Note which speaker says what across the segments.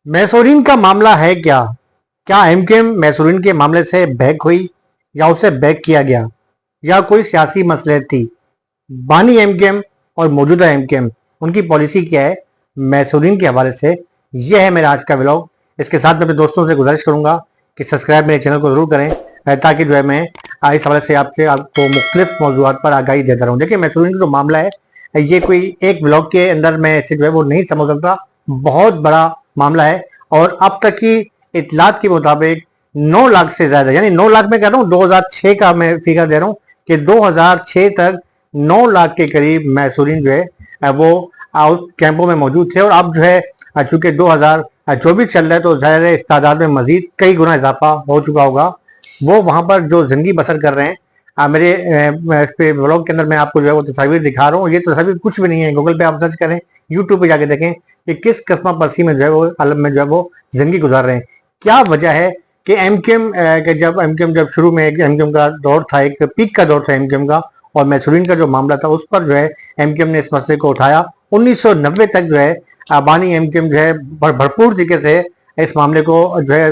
Speaker 1: मैसोरीन का मामला है क्या? क्या एमकेएम मैसोरीन के मामले से बैक हुई या उसे बैक किया गया या कोई सियासी मसले थी? बानी एमकेएम और मौजूदा एमकेएम उनकी पॉलिसी क्या है मैसोरीन के हवाले से? यह है मेरा आज का व्लॉग। इसके साथ मैं अपने दोस्तों से गुजारिश करूंगा कि सब्सक्राइब मेरे चैनल को जरूर करें ताकि जो है मैं इस हवाले से आपको मुख्तलिफ मौजूद पर आगाही देता रहूं। देखिए, मैसोरीन का जो मामला है ये कोई एक व्लॉग के अंदर मैं इसे जो है वो नहीं समझ सकता। बहुत बड़ा मामला है और अब तक की इतलात के मुताबिक 9 लाख से ज्यादा, यानी 9 लाख में कह रहा हूँ, 2006 का मैं फिगर दे रहा हूँ कि 2006 तक 9 लाख के करीब मैसूरीन जो है वो उस कैंपों में मौजूद थे। और अब जो है चूंकि 2024 चल रहा है तो जाहिर है इस तादाद में मजीद कई गुना इजाफा हो चुका होगा। वो वहां पर जो जिंदगी बसर कर रहे हैं, मेरे इस पे ब्लॉग के अंदर मैं आपको जो है वो तस्वीर दिखा रहा हूँ। ये तस्वीर कुछ भी नहीं है, गूगल पे आप सर्च करें, यूट्यूब पे जाके देखें कि किस कस्मा परसी में जो है वो आलम में जो है वो जिंदगी गुजार रहे हैं। क्या वजह है कि एमकेएम जब शुरू में एमकेएम का दौर था, एक पीक का दौर था एमकेएम का, और मैसूरीन का जो मामला था उस पर जो है एमकेएम ने इस मसले को उठाया। 1990 तक जो है बानी एमकेएम जो है भरपूर तरीके से इस मामले को जो है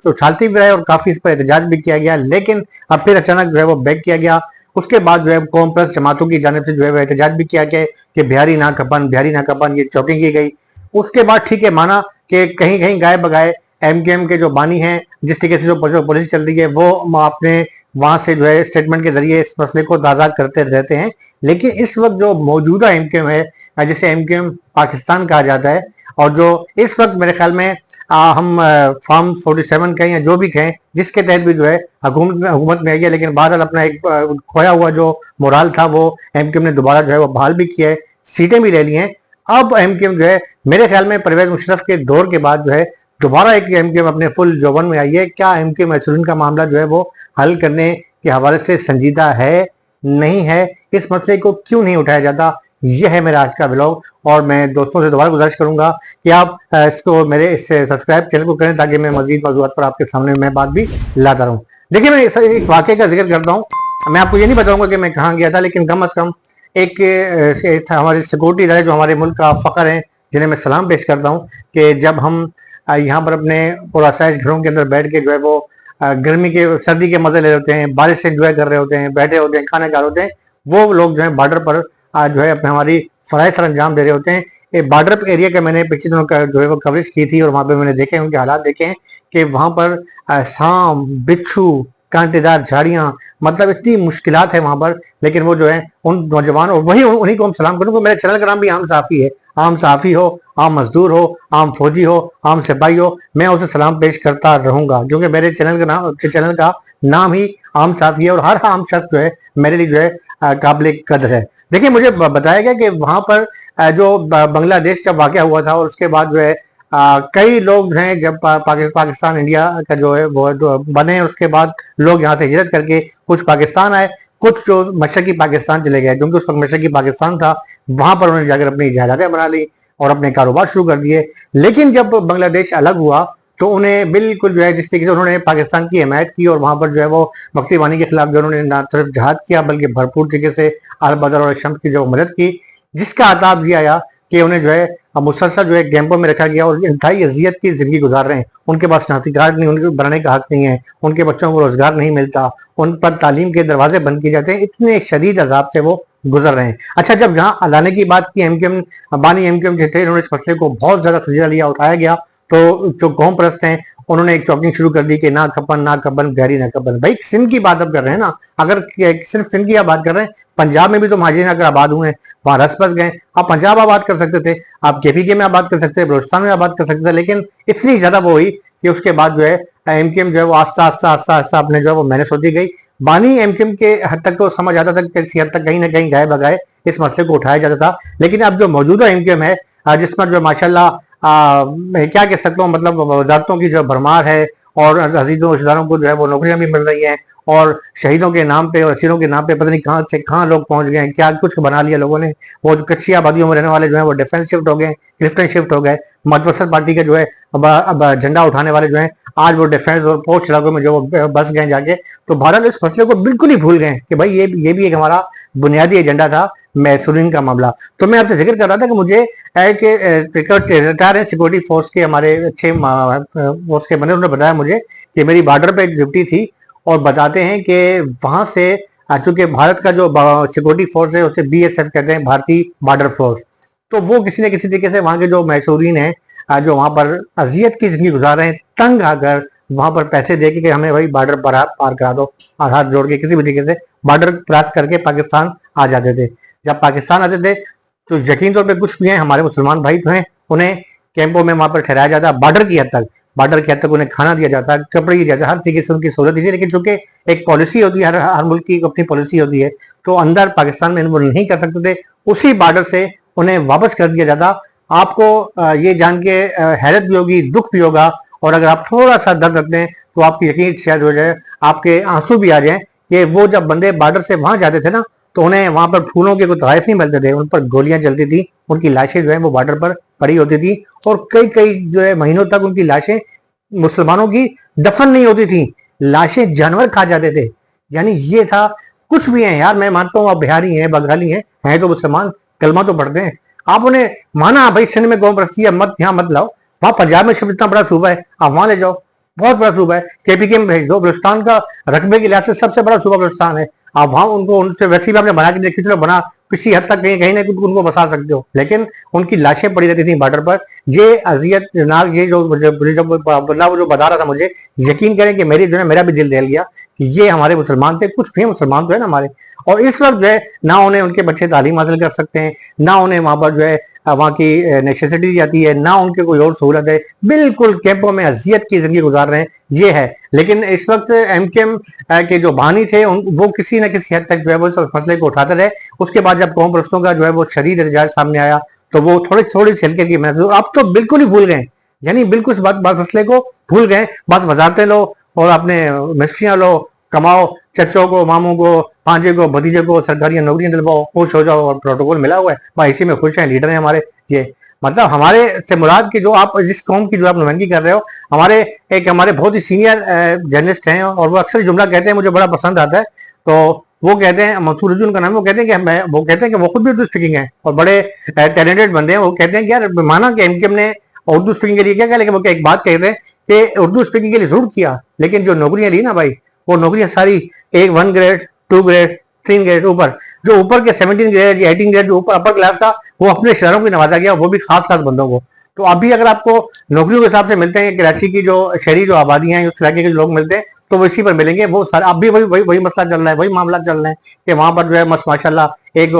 Speaker 1: उछालती भी रहे और काफी इस पर एहतजाज भी किया गया, लेकिन अब फिर अचानक जो है वो बैक किया गया। उसके बाद जो है कौम प्लस जमातों की जानिब से जो है वो एहतजाज भी किया गया कि बिहारी ना खपन, ये चौकिंग की गई। उसके बाद ठीक है, माना कि कहीं कहीं गाय बगाए एमकेएम के जो बानी हैं, जिस तरीके से जो पॉलिसी चल रही है वो अपने वहां से जो है स्टेटमेंट के जरिए इस मसले को ताज़ा करते रहते हैं। लेकिन इस वक्त जो मौजूदा एमकेएम है, जिसे एमकेएम पाकिस्तान कहा जाता है, और जो इस वक्त मेरे ख्याल में हम फॉर्म 47 कहें या जो भी कहें, जिसके तहत भी जो है हुकूमत में आई है, लेकिन बहरहाल अपना एक खोया हुआ जो मोराल था वो एमकेएम ने दोबारा जो है वो बहाल भी किया है, सीटें भी ले ली हैं। अब एमकेएम जो है मेरे ख्याल में परवेज मुशर्रफ के दौर के बाद जो है दोबारा एक एमकेएम अपने फुल जौवन में आई है। क्या एमकेएम मैसूरीन का मामला जो है वो हल करने के हवाले से संजीदा है, नहीं है? इस मसले को क्यों नहीं उठाया जाता? यह है मेरा आज का ब्लॉग। और मैं दोस्तों से दोबारा गुजारिश करूंगा कि आप इसको मेरे इस सब्सक्राइब चैनल को करें ताकि मैं मजीद मौजूद पर आपके सामने मैं बात भी लाता रहूं। देखिए, मैं एक वाक़े का जिक्र करता हूँ। मैं आपको ये नहीं बताऊंगा कि मैं कहाँ गया था, लेकिन कम अज कम एक हमारे सिक्योरिटी इदारे जो हमारे मुल्क का फख्र है, जिन्हें मैं सलाम पेश करता हूँ, कि जब हम यहाँ पर अपने पुरासाइश घरों के अंदर बैठ के जो है वो गर्मी के सर्दी के मजे ले रहे होते हैं, बारिश से एंजॉय कर रहे होते हैं, बैठे होते हैं, खाना खा रहे होते हैं, वो लोग जो है बॉर्डर पर जो है अपने हमारी फराइज सर अंजाम दे रहे होते हैं। ये बॉर्डर एरिया का मैंने पिछले दिनों का जो है वो कवरेज की थी और वहां पे मैंने देखे उनके हालात देखे हैं कि वहां पर सांप, बिच्छू, कांटेदार झाड़ियां, मतलब इतनी मुश्किलात है वहां पर। लेकिन वो जो है उन नौजवान, और वही उन्हीं को हम सलाम करूंगा। मेरे चैनल का नाम भी आम साफी है। आम साफी हो, आम मजदूर हो, आम फौजी हो, आम सिपाही हो, मैं उसे सलाम पेश करता रहूंगा, क्योंकि मेरे चैनल का नाम ही आम साफी है और हर आम शख्स जो है मेरे लिए जो है काबिल कदर है। देखिए, मुझे बताया गया कि वहां पर जो बांग्लादेश का वाकया हुआ था और उसके बाद जो है कई लोग जो हैं, जब पाकिस्तान इंडिया का जो है वो बने, उसके बाद लोग यहाँ से हिजरत करके कुछ पाकिस्तान आए, कुछ जो मशरकी पाकिस्तान चले गए, क्योंकि उस वक्त मशरकी पाकिस्तान था, वहां पर उन्होंने जाकर अपनी जायदादें बना ली और अपने कारोबार शुरू कर दिए। लेकिन जब बांग्लादेश अलग हुआ तो उन्हें बिल्कुल जो है जिस तरीके से उन्होंने पाकिस्तान की हिमायत की और वहां पर जो है वो मक्ती बानी के खिलाफ जो उन्होंने ना सिर्फ जहाद किया बल्कि भरपूर तरीके से अल बदर और शम्स की जो मदद की, जिसका अताब ये आया कि उन्हें जो है मुसलसल जो है कैंपों में रखा गया और इंतहाई अजियत की जिंदगी गुजार रहे हैं। उनके पास शनाख्ती कार्ड नहीं, उनके बनाने का हक नहीं है, उनके बच्चों को रोजगार नहीं मिलता, उन पर तालीम के दरवाजे बंद किए जाते हैं, इतने शदीद अजाब से वो गुजर रहे हैं। अच्छा, जब यहाँ लाने की बात की एमकेएम, बानी एमकेएम जो थे, इन्होंने इस मसले को बहुत ज्यादा संजीदा लिया, उठाया गया, तो जो कौम परस्त हैं उन्होंने एक चौकिंग शुरू कर दी कि ना खपन गहरी ना खपन। भाई, सिंध की बात अब कर रहे हैं ना, अगर सिर्फ सिंध की बात कर रहे हैं, पंजाब में भी तो महाजिर अगर आबाद हुए हैं, वहां रस बस गए, आप पंजाब आबाद कर सकते थे, आप केपीके में आबाद कर सकते थे, बलोचिस्तान में आबाद कर सकते थे, लेकिन इतनी ज्यादा वो हुई कि उसके बाद जो है एमकेएम जो है वो आस्ता आस्ता अपने जो है वो मैनेज होती गई। बानी एमकेएम के हद तक तो समझ आता था, किसी हद तक कहीं ना कहीं गाय बगाए इस मसले को उठाया जाता था। लेकिन अब जो मौजूदा एमकेएम है, जिसमें जो माशाल्लाह मैं क्या कह सकता हूँ, मतलब वजारतों की जो भरमार है और अजीजों रिश्तेदारों को जो है वो नौकरियां भी मिल रही हैं, और शहीदों के नाम पे और असीरों के नाम पे पता नहीं कहाँ से कहाँ लोग पहुंच गए हैं, क्या कुछ बना लिया लोगों ने। वो जो कच्ची आबादियों में रहने वाले जो है वो डिफेंस शिफ्ट हो गए, क्लिफ्टन शिफ्ट हो गए। मदवसत पार्टी के जो है अब झंडा उठाने वाले जो है आज वो डिफेंस और पोस्ट इलाकों में जो बस गए जाके। तो भारत इस फैसले को बिल्कुल ही भूल गए कि भाई ये भी एक हमारा बुनियादी एजेंडा था मैसूरिन का मामला। तो मैं आपसे जिक्र कर रहा था कि मुझे रिटायर है सिक्योरिटी फोर्स के हमारे अच्छे फोर्स के बने, उन्होंने बताया मुझे कि मेरी बॉर्डर पे ड्यूटी थी और बताते हैं कि वहां से चूंकि भारत का जो सिक्योरिटी फोर्स है उसे BSF कहते हैं, भारतीय बॉर्डर फोर्स। तो वो किसी न किसी तरीके से वहां के जो मैसूरीन है जो वहां पर अजियत की जिंदगी गुजार रहे हैं, तंग आकर वहां पर पैसे दे के हमें भाई बॉर्डर पार करा दो, और हाथ जोड़ के किसी भी तरीके से बॉर्डर क्रॉस करके पाकिस्तान आ जाते थे। जब पाकिस्तान आते थे तो यकीन तौर पर कुछ भी हैं हमारे मुसलमान भाई तो हैं, उन्हें कैंपों में वहां पर ठहराया जाता, बॉर्डर की हद तक उन्हें खाना दिया जाता, कपड़े दिया जाता, हर तरीके से उनकी सहूलत दी थी। लेकिन चूंकि एक पॉलिसी होती है, हर मुल्क की अपनी पॉलिसी होती है, तो अंदर पाकिस्तान में वो नहीं कर सकते थे, उसी बॉर्डर से उन्हें वापस कर दिया जाता। आपको ये जान के हैरत भी होगी, दुख भी होगा, और अगर आप थोड़ा सा दर्द रखते हैं तो आपकी यकीन शायद हो जाए, आपके आंसू भी आ जाए कि वो जब बंदे बॉर्डर से वहां जाते थे ना, तो उन्हें वहां पर फूलों के कोई तोहफे नहीं मिलते थे, उन पर गोलियां चलती थी, उनकी लाशें जो है वो बॉर्डर पर पड़ी होती थी, और कई कई जो है महीनों तक उनकी लाशें मुसलमानों की दफन नहीं होती थी, लाशें जानवर खा जाते थे। यानी ये था, कुछ भी है यार, मैं मानता हूँ आप बिहारी हैं, बंगाली हैं तो मुसलमान, कलमा तो पढ़ते हैं। आप उन्हें माना भाई सिंध में गौ प्रस्ती है, मत यहाँ मत लाओ, वहां पंजाब में सिर्फ इतना बड़ा सूबा है, आप वहां ले जाओ, बहुत बड़ा सूबा है, KPK में भेज दो, बलूचिस्तान का रकबे के लिहाज से सबसे बड़ा सूबा बलूचिस्तान है, आप वहां उनको, उनसे वैसे भी आपने बना के देखी, चलो बना किसी हद तक कहीं कहीं ना उनको बसा सकते हो, लेकिन उनकी लाशें पड़ी रहती थी बॉर्डर पर। ये अजियत नाग, ये जो बदलाव जो बता रहा था मुझे, यकीन करें कि मेरी जो है मेरा भी दिल दहल गया कि ये हमारे मुसलमान थे, कुछ भी मुसलमान तो है ना हमारे, और इस वक्त जो है ना उन्हें उनके बच्चे तालीम हासिल कर सकते हैं, ना उन्हें वहां पर जो है वहाँ की नेसेसिटी जाती है, ना उनके कोई और सहूलत है, बिल्कुल कैंपों में अजियत की जिंदगी गुजार रहे हैं, ये है। लेकिन इस वक्त MKM के जो बानी थे वो किसी न किसी हद तक जो है वो इस मसले को उठाते रहे। उसके बाद जब कौम परस्तों का जो है वो शदीद एहतजाज सामने आया, तो वो थोड़ी थोड़ी हल्के की महसूस, अब तो बिल्कुल ही भूल गए, यानी बिल्कुल इस बात मसले को भूल गए, बस वजारतें लो और अपने मिस्ट्रियां लो, कमाओ, चच्चों को, मामों को, भांजे को, भतीजे को सरकारी नौकरियां दिलवाओ, खुश हो जाओ, और प्रोटोकॉल मिला हुआ है भाई, इसी में खुश हैं, लीडर हैं हमारे ये। मतलब हमारे से मुराद की जो आप जिस कौम की जो आप नुमाइंदगी कर रहे हो, हमारे बहुत ही सीनियर जर्नलिस्ट हैं, और वो अक्सर जुमला कहते हैं, मुझे बड़ा पसंद आता है, तो वो कहते हैं, मंसूर रजू उनका नाम, वो कहते हैं कि वो कहते हैं कि वो खुद भी उर्दू स्पीकिंग है और बड़े टैलेंटेड बंदे हैं। वो कहते हैं कि यार माना कि MKM ने उर्दू स्पीकिंग के लिए क्या किया, लेकिन वो एक बात कहते हैं कि उर्दू स्पीकिंग के लिए जरूर किया, लेकिन जो नौकरियां ली ना भाई, वो नौकरियां सारी 1 ग्रेड 2 ग्रेड 3 ग्रेड ऊपर, जो ऊपर के 17 ग्रेड या 18 ग्रेड जो ऊपर अपर क्लास था, वो अपने शहरों को नवाजा गया, वो भी खास खास बंदों को। तो अभी अगर आपको नौकरियों के हिसाब से मिलते हैं, कराची की जो शहरी जो आबादी है, उस इलाके के जो लोग मिलते हैं, तो वो इसी पर मिलेंगे। वो सारे अब भी वही मसला चल रहा है, वही मामला चल रहे हैं कि वहां पर जो है माशाल्लाह एक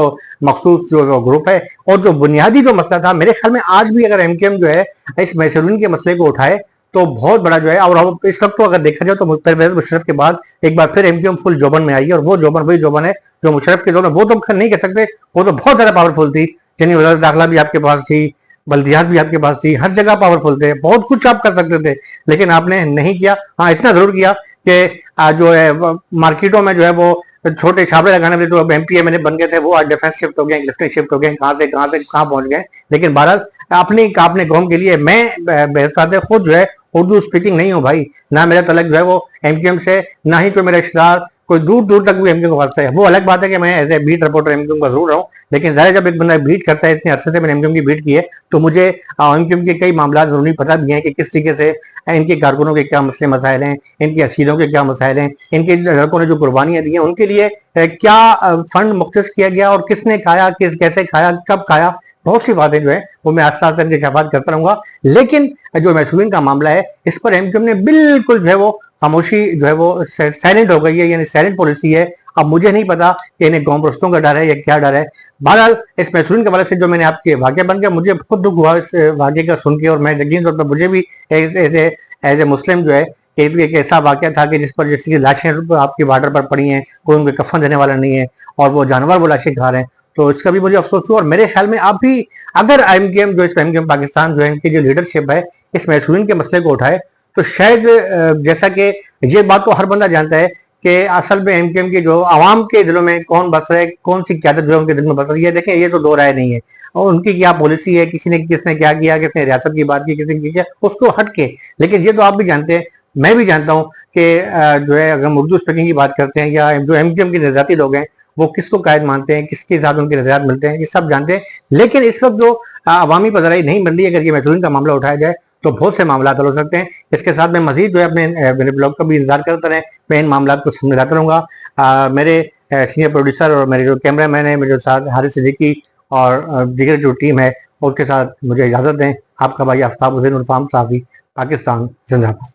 Speaker 1: मखसूस जो ग्रुप है, और जो बुनियादी जो मसला था, मेरे ख्याल में आज भी अगर MKM जो है इस मैसूरीन के मसले को उठाए तो बहुत बड़ा जो है, और इस वक्त तो अगर देखा जाए तो परवेज मुशर्रफ के बाद एक बार फिर MKM फुल जोबन में आई है, और वो जोबन वही जोबन है जो मुशर्रफ के दौर में, वो तो नहीं कह सकते, वो तो बहुत ज्यादा पावरफुल थी, यानी वज़ारत दाखिला भी आपके पास थी, बल्दियात भी आपके पास थी, हर जगह पावरफुल थे, बहुत कुछ आप कर सकते थे, लेकिन आपने नहीं किया। हाँ, इतना जरूर किया कि जो है मार्केटों में जो है वो छोटे छापे लगाने वाले जो MPA बन गए थे, वो आज डिफेंस शिफ्ट हो गए, लिफ्टिंग शिफ्ट हो गए, कहाँ से कहाँ पहुंच गए। लेकिन भारत अपने कौम के लिए, मैं बेहतर खुद जो है उर्दू स्पीकिंग नहीं हूँ भाई, ना मेरा तलक जो है वो MKM से, ना ही कोई मेरा रिश्तेदार कोई दूर दूर तक भी MKM को वास्ता है। वो अलग बात है कि मैं as a beat reporter MKM का जरूर रहा हूँ, लेकिन ज़ाहिर जब एक बंदा बीट करता है, इतने अरसे से मैंने MKM की बीट की है, तो मुझे MKM के कई मामला जरूरी पता भी हैं कि किस तरीके से इनके कारकुनों के क्या मसले मसाइल हैं, इनके असीलों के क्या मसाइल हैं, इनके लड़कों ने जो कुर्बानियां दी हैं उनके लिए क्या फंड मुख्तस किया गया, और किसने खाया, कैसे खाया, कब खाया, बहुत सी बातें जो है वो मैं आस्ते आस्ते इनके शफात करता रहूंगा। लेकिन जो मैसूरीन का मामला है, इस पर MKM ने बिल्कुल जो है वो खामोशी जो है वो साइलेंट हो गई है, यानी साइलेंट पॉलिसी है। अब मुझे नहीं पता कि इन्हें कौम परस्तों का डर है या क्या डर है। बहरहाल इस मैसूरीन के वाले से जो मैंने आपके वाक्य बन गया, मुझे बहुत दुख हुआ इस वाक्य का सुन के, और मैं यकीन तौर पर मुझे भी एज ए मुस्लिम जो है एक ऐसा वाक्य था कि जिस पर जैसे लाशें आपकी बॉर्डर पर पड़ी हैं, कोई उनको कफन देने वाला नहीं है, और वो जानवर वो लाशें खा रहे हैं, तो इसका भी मुझे अफसोस हुआ। और मेरे ख्याल में आप भी अगर MKM जो इस MKM पाकिस्तान जो है इनकी जो लीडरशिप है इस मैसूरीन के मसले को उठाए, तो शायद जैसा कि ये बात तो हर बंदा जानता है कि असल में MKM के जो आवाम के दिलों में कौन बस रहा है, कौन सी क्यादत जो उनके दिल में बस रही है, देखें ये तो दो राय नहीं है, और उनकी क्या पॉलिसी है, किसने क्या किया, किसने रियासत की बात की, किसने किया, उसको हट के। लेकिन ये तो आप भी जानते हैं, मैं भी जानता हूँ कि जो है अगर हम उर्दू स्पीकिंग की बात करते हैं, या जो MKM के निजाती लोग हैं वो किसको कायद मानते हैं, किसके साथ उनके नजरियात मिलते हैं, ये सब जानते हैं। लेकिन इस वक्त जो अवामी पजराई नहीं बन रही है, अगर ये मैथुरीन का मामला उठाया जाए तो बहुत से मामला हल हो सकते हैं। इसके साथ मैं मजीद जो है अपने मेरे ब्लॉग का भी इंतजार करता रहे, मैं इन मामला को समझाता रहूँगा। मेरे सीनियर प्रोड्यूसर और मेरे जो कैमरा मैन है, मेरे साथ हारिस सिद्दीकी और दीगर जो टीम है, उसके साथ मुझे इजाज़त दें। आपका भाई आफ्ताब हुसैन उर्फ आम साफ़ी, पाकिस्तान जिंदाबाद।